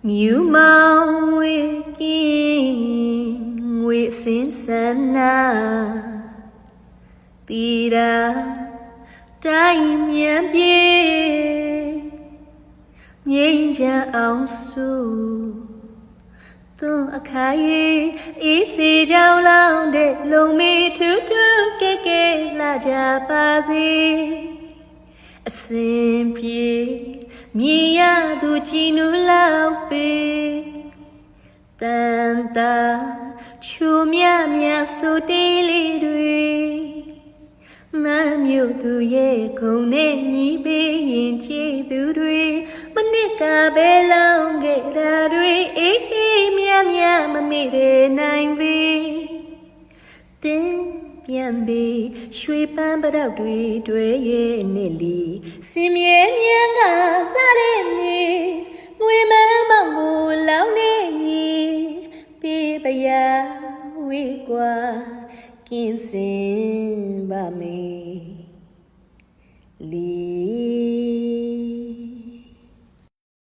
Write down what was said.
မြူမောင်ဝေကင်းငွေစင်စနာတီရာတိုင်းမြန်ပြေငြိမ်းချမ်းအောင်စုသွန်အခါရေးအေးစီကြောင်လောင်းတဲ့လုံမီထူးထူးကဲကဲလာကြပါစေအစဉ်ပြေမြည်ရသူကြည်နူလောက်ပေတန်တာချိုမြမြဆိုတေးလေးတွေမမြို့သူရဲ့ခုံနဲ့ညီပေးရင်ချေသူတွေမနစ်ကပဲလောင်းခဲ့တာတွေအေးအေးမြမြမမေ့တဲ့နိုင်ပေတင်းပြန်ပြီးရွှေပန်းပတောက်တွေရဲ့နဲ့လီစင်မြဲမြန်းကလာတဲ့မြေငွေမန်းမောင်ကိုလောင်းနေရင်ပေးပရာဝေးကွာကင်းစင်ပါမေလီ